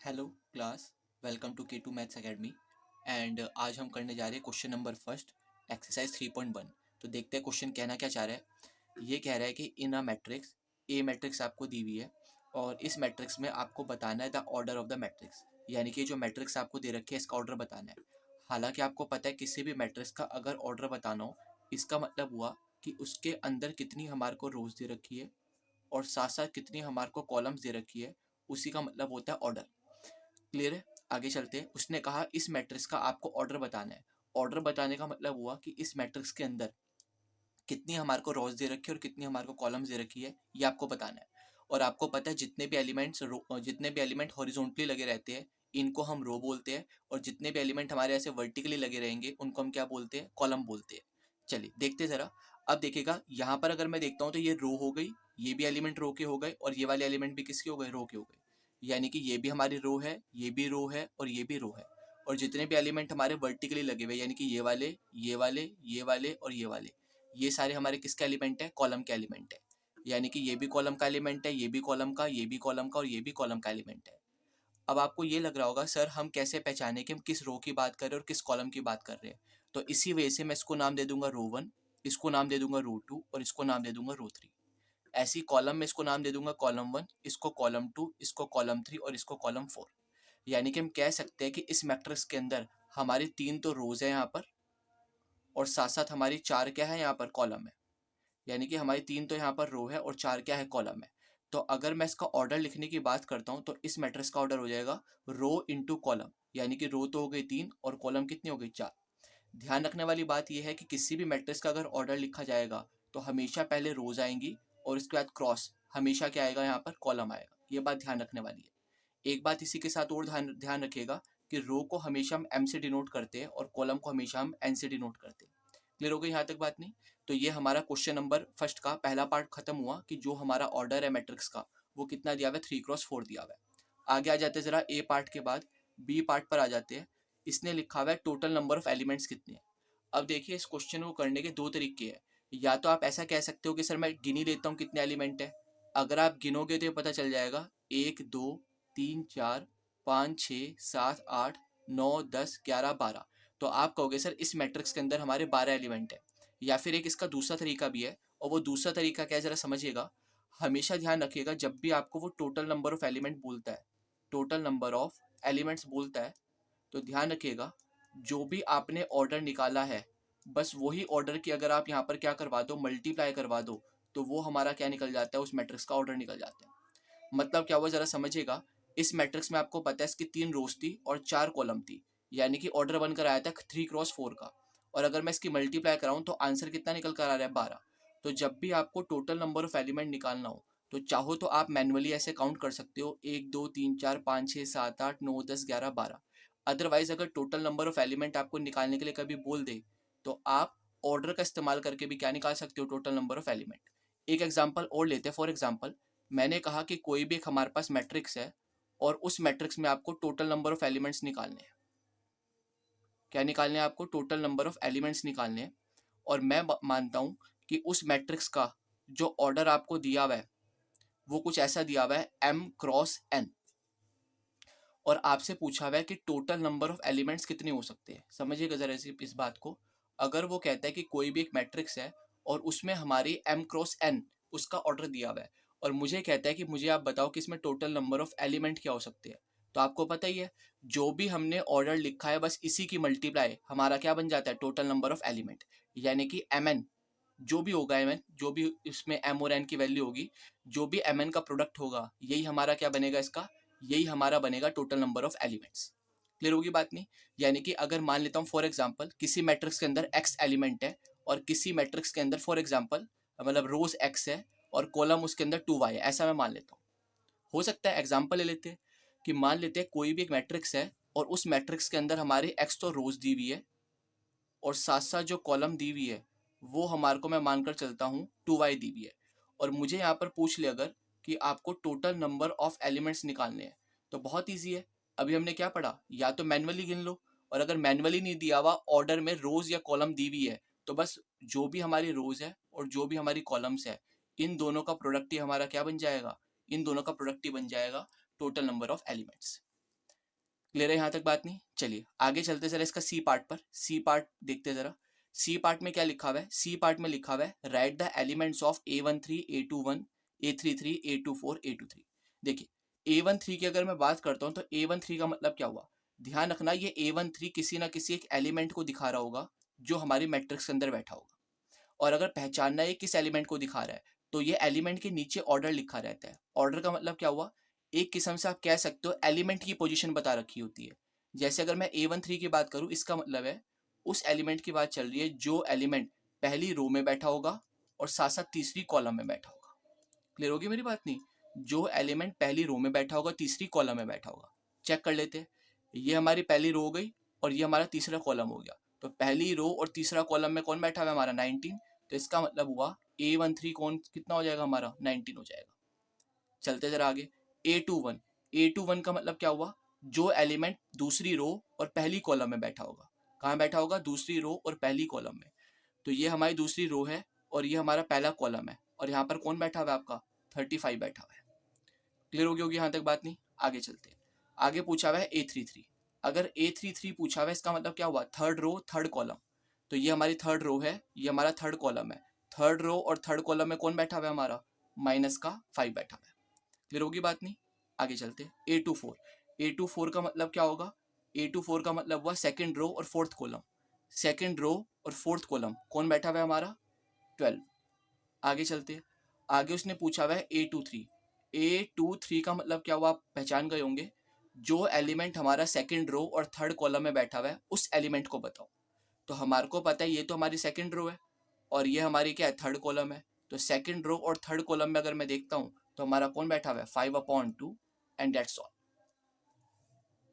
Hello class, welcome to K2 maths academy. And आज हम करने जा रहे हैं क्वेश्चन नंबर फर्स्ट, एक्सरसाइज 3.1। तो देखते हैं क्वेश्चन कहना क्या चाह रहा है। ये कह रहा है कि इन अ मैट्रिक्स, ए मैट्रिक्स आपको दी हुई है और इस मैट्रिक्स में आपको बताना है the order of the matrix, यानी कि जो मैट्रिक्स आपको दे रखी है इसका ऑर्डर बताना है। हालांकि आपको पता है किसी भी मैट्रिक्स का अगर ऑर्डर बताना हो, इसका मतलब हुआ कि उसके अंदर कितनी हमारे को रोज दे रखी है और साथ साथ कितनी हमारे को कॉलम्स दे रखी है, उसी का मतलब होता है ऑर्डर। क्लियर है? आगे चलते हैं। उसने कहा इस मैट्रिक्स का आपको ऑर्डर बताना है। ऑर्डर बताने का मतलब हुआ कि इस मैट्रिक्स के अंदर कितनी हमारे को रोज दे रखी है और कितनी हमारे को कॉलम्स दे रखी है, ये आपको बताना है। और आपको पता है जितने भी एलिमेंट हॉरिजॉन्टली लगे रहते हैं इनको हम रो बोलते हैं, और जितने भी एलिमेंट हमारे ऐसे वर्टिकली लगे रहेंगे उनको हम क्या बोलते हैं? कॉलम बोलते हैं। चलिए देखते जरा। अब देखिएगा यहाँ पर अगर मैं देखता हूँ तो ये रो हो गई, ये भी एलिमेंट रो के हो गए और ये वाले एलिमेंट भी किसके हो गए? रो के हो गए। यानी कि ये भी हमारी रो है, ये भी रो है और ये भी रो है। और जितने भी एलिमेंट हमारे वर्टिकली लगे हुए, यानी कि ये वाले, ये वाले, ये वाले और ये वाले, ये सारे हमारे किसके एलिमेंट है? कॉलम के एलिमेंट है। यानी कि ये भी कॉलम का एलिमेंट है, ये भी कॉलम का, ये भी कॉलम का और ये भी कॉलम का एलिमेंट है। अब आपको ये लग रहा होगा सर हम कैसे पहचाने कि हम किस रो की बात कर रहे हैं और किस कॉलम की बात कर रहे हैं। तो इसी वजह से मैं इसको नाम दे दूंगा रो 1, इसको नाम दे दूंगा रो 2 और इसको नाम दे दूंगा रो 3। ऐसी कॉलम में इसको नाम दे दूंगा कॉलम 1, इसको कॉलम 2, इसको कॉलम 3 और इसको कॉलम 4। यानी कि हम कह सकते हैं कि इस मैट्रिक्स के अंदर हमारी 3 तो रोज है यहाँ पर और साथ साथ हमारी 4 क्या है? यहाँ पर कॉलम है। यानी कि हमारी 3 तो यहाँ पर रो है और 4 क्या है? कॉलम है। तो अगर मैं इसका ऑर्डर लिखने की बात करता हूँ तो इस मैट्रिक्स का ऑर्डर हो जाएगा रो इंटू कॉलम। यानी कि रो तो हो गई 3 और कॉलम कितनी हो गई? 4। ध्यान रखने वाली बात यह है कि किसी भी मैट्रिक्स का अगर ऑर्डर लिखा जाएगा तो हमेशा पहले रोज आएंगी और इसके बाद क्रॉस हमेशा क्या आएगा? यहाँ पर कॉलम आएगा। ये बात ध्यान रखने वाली है। एक बात इसी के साथ और ध्यान रखिएगा कि रो को हमेशा हम एम से डिनोट करते हैं और कॉलम को हमेशा हम एन से डिनोट करते हैं। क्लियर हो गई यहाँ तक बात? नहीं तो ये हमारा क्वेश्चन नंबर फर्स्ट का पहला पार्ट खत्म हुआ कि जो हमारा ऑर्डर है मैट्रिक्स का वो कितना दिया हुआ है? 3x4 दिया हुआ है। आगे आ जाते हैं जरा ए पार्ट के बाद बी पार्ट पर आ जाते हैं। इसने लिखा हुआ है टोटल नंबर ऑफ एलिमेंट्स कितने हैं। अब देखिए इस क्वेश्चन को करने के दो तरीके हैं। या तो आप ऐसा कह सकते हो कि सर मैं गिन ही लेता हूँ कितने एलिमेंट है। अगर आप गिनोगे तो ये पता चल जाएगा 1 2 3 4 5 6 7 8 9 10 11 12। तो आप कहोगे सर इस मैट्रिक्स के अंदर हमारे 12 एलिमेंट है। या फिर एक इसका दूसरा तरीका भी है, और वो दूसरा तरीका क्या है जरा समझिएगा। हमेशा ध्यान रखिएगा जब भी आपको वो टोटल नंबर ऑफ एलिमेंट बोलता है, टोटल नंबर ऑफ एलिमेंट्स बोलता है, तो ध्यान रखिएगा जो भी आपने ऑर्डर निकाला है बस वही ऑर्डर की अगर आप यहाँ पर क्या करवा दो? मल्टीप्लाई करवा दो, तो वो हमारा क्या निकल जाता है? उस मैट्रिक्स का ऑर्डर निकल जाता है। मतलब क्या हुआ जरा समझिएगा। इस मैट्रिक्स में आपको पता है इसकी 3 रोज थी और 4 कॉलम थी, यानी कि ऑर्डर बनकर आया था 3x4 का। और अगर मैं इसकी मल्टीप्लाई कराऊं तो आंसर कितना निकल कर आ रहा है? 12। तो जब भी आपको टोटल नंबर ऑफ एलिमेंट निकालना हो तो चाहो तो आप मैनुअली ऐसे काउंट कर सकते हो 1 2 3 4 5 6 7 8 9 10 11 12। अदरवाइज अगर टोटल नंबर ऑफ एलिमेंट आपको निकालने के लिए कभी बोल दे तो आप ऑर्डर का इस्तेमाल करके भी क्या निकाल सकते हो? Total number of element. एक एग्जाम्पल और लेते हैं। फॉर एग्जाम्पल मैंने कहा कि कोई भी एक हमारे पास मैट्रिक्स है और उस मैट्रिक्स में आपको टोटल नंबर ऑफ एलिमेंट्स निकालने हैं। क्या निकालने हैं आपको? टोटल नंबर ऑफ एलिमेंट्स निकालने हैं। और मैं मानता हूं कि उस मैट्रिक्स का जो ऑर्डर आपको दिया हुआ है वो कुछ ऐसा दिया हुआ है m×n, और आपसे पूछा हुआ है कि टोटल नंबर ऑफ एलिमेंट्स कितने हो सकते हैं। समझिएगा जरा इस बात को। अगर वो कहता है कि कोई भी एक मैट्रिक्स है और उसमें हमारी m×n उसका ऑर्डर दिया हुआ है और मुझे कहता है कि मुझे आप बताओ कि इसमें टोटल नंबर ऑफ एलिमेंट क्या हो सकते हैं, तो आपको पता ही है जो भी हमने ऑर्डर लिखा है बस इसी की मल्टीप्लाई हमारा क्या बन जाता है? Total number of element. यानी कि mn जो भी होगा, mn जो भी इसमें m और n की वैल्यू होगी, जो भी mn का प्रोडक्ट होगा यही हमारा क्या बनेगा? इसका यही हमारा बनेगा total number of elements. Clear होगी बात? नहीं यानी कि अगर मान लेता हूँ फॉर एग्जांपल किसी मैट्रिक्स के अंदर x एलिमेंट है और किसी मैट्रिक्स के अंदर फॉर एग्जांपल मतलब रोज x है और कॉलम उसके अंदर 2y है, ऐसा मैं मान लेता हूँ। हो सकता है एग्जांपल ले लेते हैं कि मान लेते हैं कोई भी एक मैट्रिक्स है और उस मैट्रिक्स के अंदर हमारे x तो रोज दी हुई है और साथ साथ जो कॉलम दी हुई है वो हमारे को मैं मानकर चलता हूँ 2y दी हुई है। और मुझे यहाँ पर पूछ ले अगर कि आपको टोटल नंबर ऑफ एलिमेंट्स निकालने हैं, तो बहुत ईजी है। अभी हमने क्या पढ़ा? या तो मैनुअली गिन लो, और अगर मैनुअली नहीं दिया हुआ ऑर्डर में रोज या कॉलम दी हुई है तो बस जो भी हमारी रोज है और जो भी हमारी कॉलम्स है इन दोनों का प्रोडक्ट ही हमारा क्या बन जाएगा? इन दोनों का प्रोडक्ट ही बन जाएगा total number of elements. Clear है यहाँ तक बात नहीं? चलिए आगे चलते जरा इसका सी पार्ट पर। सी पार्ट देखते जरा। सी पार्ट में क्या लिखा हुआ है? सी पार्ट में लिखा हुआ है right the elements of A13 A21 A33 A24 A23। देखिए A13 की अगर मैं बात करता हूँ तो A13 का मतलब क्या हुआ? ध्यान रखना ये A13 किसी ना किसी एक एलिमेंट को दिखा रहा होगा जो हमारी मैट्रिक्स के अंदर बैठा होगा। और अगर पहचानना है किस एलिमेंट को दिखा रहा है तो ये एलिमेंट के नीचे ऑर्डर लिखा रहता है। ऑर्डर का मतलब क्या हुआ? एक किस्म से आप कह सकते हो एलिमेंट की पोजीशन बता रखी होती है। जैसे अगर मैं A13 की बात करूं, इसका मतलब है उस एलिमेंट की बात चल रही है जो एलिमेंट पहली रो में बैठा होगा और साथ साथ तीसरी कॉलम में बैठा होगा। क्लियर होगी मेरी बात नहीं? जो एलिमेंट पहली रो में बैठा होगा, तीसरी कॉलम में बैठा होगा। चेक कर लेते हैं। ये हमारी पहली रो हो गई और ये हमारा तीसरा कॉलम हो गया। तो पहली रो और तीसरा कॉलम में कौन बैठा हुआ है? हमारा 19। तो इसका मतलब हुआ A13 कौन कितना हो जाएगा? हमारा 19 हो जाएगा। चलते जरा आगे। A21। A21 का मतलब क्या हुआ? जो एलिमेंट दूसरी रो और पहली कॉलम में बैठा होगा। कहाँ बैठा होगा? दूसरी रो और पहली कॉलम में। तो ये हमारी दूसरी रो है और ये हमारा पहला कॉलम है। और यहाँ पर कौन बैठा हुआ है? आपका 35 बैठा हुआ है। क्लियर हो गई होगी यहाँ तक बात नहीं? आगे चलते हैं। आगे पूछा हुआ है A33। अगर A33 पूछा हुआ है इसका मतलब क्या हुआ? Third row third column. तो ये हमारी थर्ड रो है, ये हमारा थर्ड कॉलम है। थर्ड रो और थर्ड कॉलम में कौन बैठा हुआ है? हमारा -5 बैठा हुआ है। क्लियर होगी बात नहीं? आगे चलते हैं। A24। A24 का मतलब क्या होगा? A24 का मतलब हुआ सेकंड रो और फोर्थ कॉलम। सेकंड रो और फोर्थ कॉलम कौन बैठा हुआ है? हमारा 12। आगे चलते हैं। आगे उसने पूछा हुआ है A23। A23 का मतलब क्या हुआ? आप पहचान गए होंगे। जो एलिमेंट हमारा सेकंड रो और थर्ड कॉलम में बैठा हुआ है उस एलिमेंट को बताओ। तो हमारे को पता है ये तो हमारी सेकंड रो है और ये हमारी क्या है? थर्ड कॉलम है। तो सेकंड रो और थर्ड कॉलम में अगर मैं देखता हूँ तो हमारा कौन बैठा हुआ है? 5/2 एंड दैट्स ऑल।